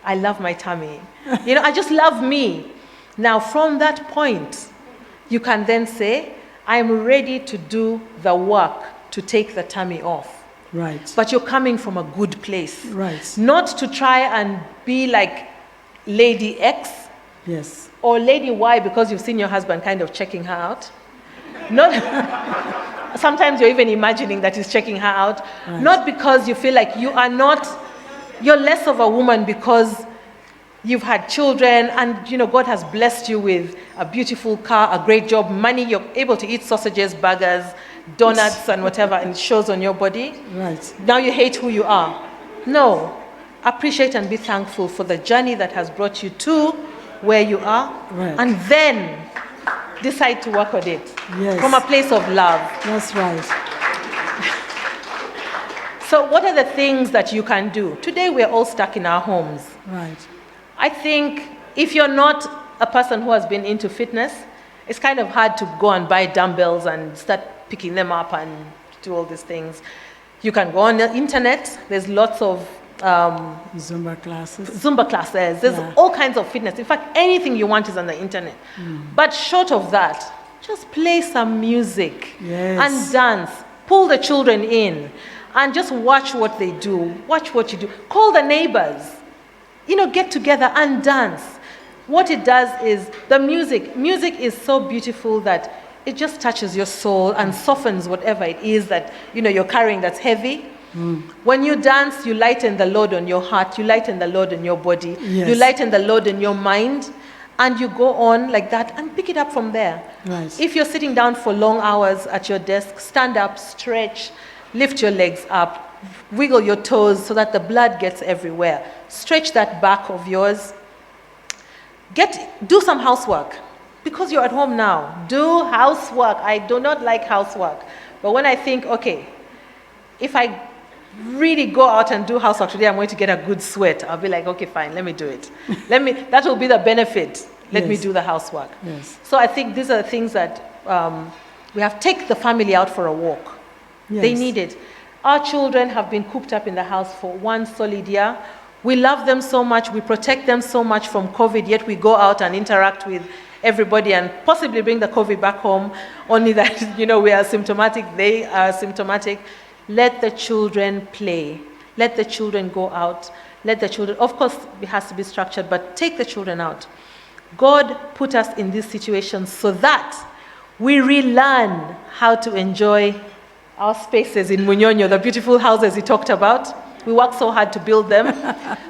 I love my tummy. I just love me. Now, from that point, you can then say, "I'm ready to do the work to take the tummy off." Right. But you're coming from a good place. Right. Not to try and be like Lady X. Yes. Or Lady Y because you've seen your husband kind of checking her out. Sometimes you're even imagining that he's checking her out. Right. Not because you feel like you're less of a woman because you've had children and God has blessed you with a beautiful car, a great job, money, you're able to eat sausages, burgers, donuts and whatever, and it shows on your body. Right. Now you hate who you are. No. Appreciate and be thankful for the journey that has brought you to where you are, right. And then decide to work on it. Yes. From a place of love. That's right. So what are the things that you can do? Today we're all stuck in our homes. Right. I think if you're not a person who has been into fitness, it's kind of hard to go and buy dumbbells and start picking them up and do all these things. You can go on the internet. There's lots of Zumba classes. There's all kinds of fitness. In fact, anything you want is on the internet. But short of that, just play some music. Yes. And dance. Pull the children in and just watch what they do. Watch what you do. Call the neighbors. Get together and dance. What it does is the music is so beautiful that it just touches your soul and softens whatever it is that you're carrying that's heavy. When you dance, you lighten the load on your heart, you lighten the load on your body, yes. You lighten the load on your mind, and you go on like that and pick it up from there. Right. If you're sitting down for long hours at your desk, stand up, stretch, lift your legs up, wiggle your toes so that the blood gets everywhere. Stretch that back of yours. Do some housework. Because you're at home now, do housework. I do not like housework. But when I think, okay, if I really go out and do housework today, I'm going to get a good sweat. I'll be like, okay, fine, let me do it. That will be the benefit. Let me do the housework. Yes. So I think these are the things that we have to take the family out for a walk. Yes. They need it. Our children have been cooped up in the house for 1 solid year. We love them so much. We protect them so much from COVID, yet we go out and interact with everybody and possibly bring the COVID back home, only that, we are symptomatic, they are symptomatic. Let the children play. Let the children go out. Of course, it has to be structured, but take the children out. God put us in this situation so that we relearn how to enjoy our spaces in Munyonyo, the beautiful houses he talked about. We work so hard to build them,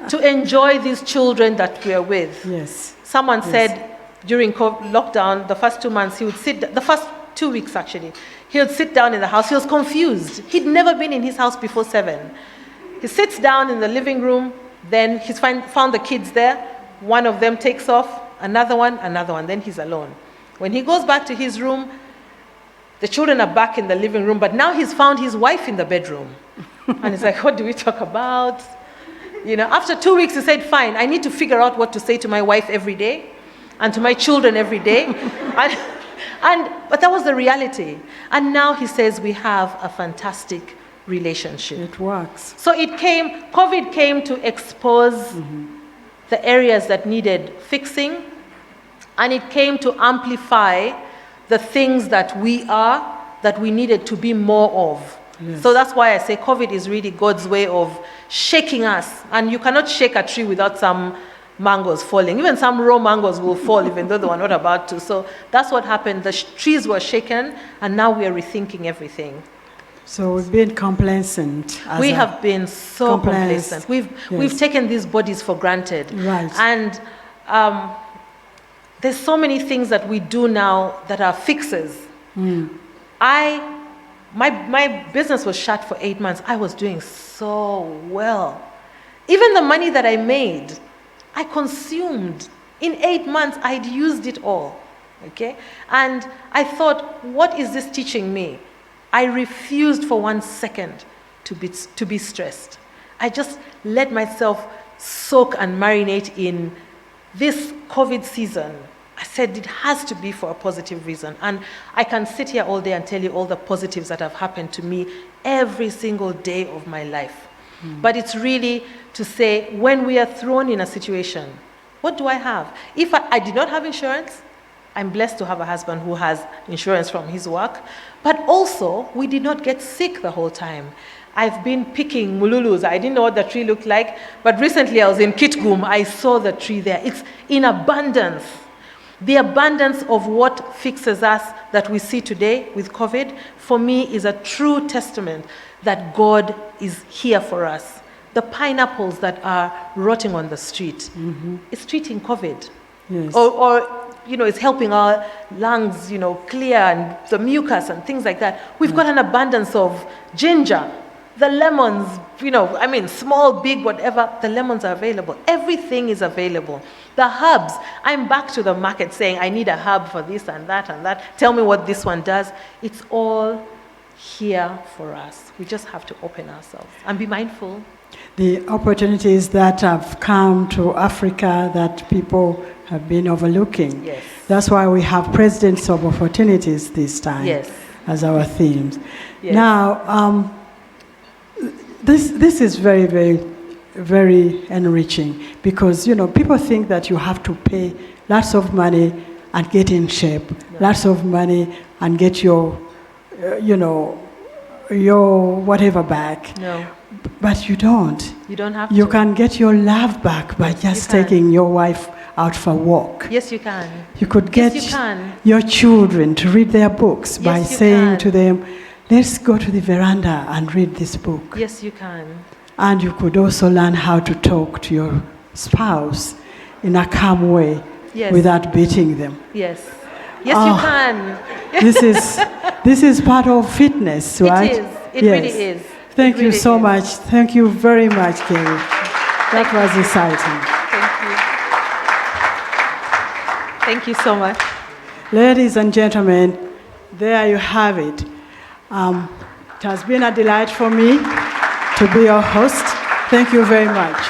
to enjoy these children that we are with. Yes. Someone said during lockdown, the first 2 months, the first 2 weeks actually, he would sit down in the house. He was confused. He'd never been in his house before 7. He sits down in the living room, then he's found the kids there. One of them takes off, another one, then he's alone. When he goes back to his room, the children are back in the living room, but now he's found his wife in the bedroom. And he's like, what do we talk about? After 2 weeks, he said, fine, I need to figure out what to say to my wife every day and to my children every day. But that was the reality. And now he says we have a fantastic relationship. It works. So COVID came to expose the areas that needed fixing, and it came to amplify the things that we needed to be more of. Yes. So that's why I say COVID is really God's way of shaking us. And you cannot shake a tree without some mangoes falling. Even some raw mangoes will fall even though they were not about to. So that's what happened. The trees were shaken, and now we are rethinking everything. So we've been complacent. We have been so complacent. We've taken these bodies for granted. Right. And there's so many things that we do now that are fixes. My business was shut for 8 months. I was doing so well. Even the money that I made, I consumed. In 8 months, I'd used it all. Okay? And I thought, what is this teaching me? I refused for 1 second to be stressed. I just let myself soak and marinate in this COVID season. I said it has to be for a positive reason. And I can sit here all day and tell you all the positives that have happened to me every single day of my life. But it's really to say, when we are thrown in a situation, what do I have? If I did not have insurance, I'm blessed to have a husband who has insurance from his work. But also, we did not get sick the whole time. I've been picking mululus. I didn't know what the tree looked like. But recently I was in Kitgum. I saw the tree there. It's in abundance. The abundance of what fixes us that we see today with COVID, for me, is a true testament that God is here for us. The pineapples that are rotting on the street, it's treating COVID. Yes. Or it's helping our lungs, clear, and the mucus and things like that. We've got an abundance of ginger. The lemons, small, big, whatever, the lemons are available. Everything is available. The herbs, I'm back to the market saying, I need a herb for this and that and that. Tell me what this one does. It's all here for us. We just have to open ourselves and be mindful. The opportunities that have come to Africa that people have been overlooking. Yes. That's why we have Presidents of Opportunities this time as our themes. Yes. Now, this is very, very, very enriching because, people think that you have to pay lots of money and get in shape, lots of money and get your whatever back. No. But you don't. You don't have You to. can get your love back by just taking your wife out for a walk. Yes, you can. You could get Yes, you can. your children to read their books by Yes, you saying can. to them, let's go to the veranda and read this book. Yes, you can. And you could also learn how to talk to your spouse in a calm way Yes. without beating them. Yes. Yes, you can. This is part of fitness, right? It is. It really is. Thank It you really so is. much. Thank you very much, Kerry. That was exciting. Thank you so much. Ladies and gentlemen, there you have it. It has been a delight for me to be your host. Thank you very much.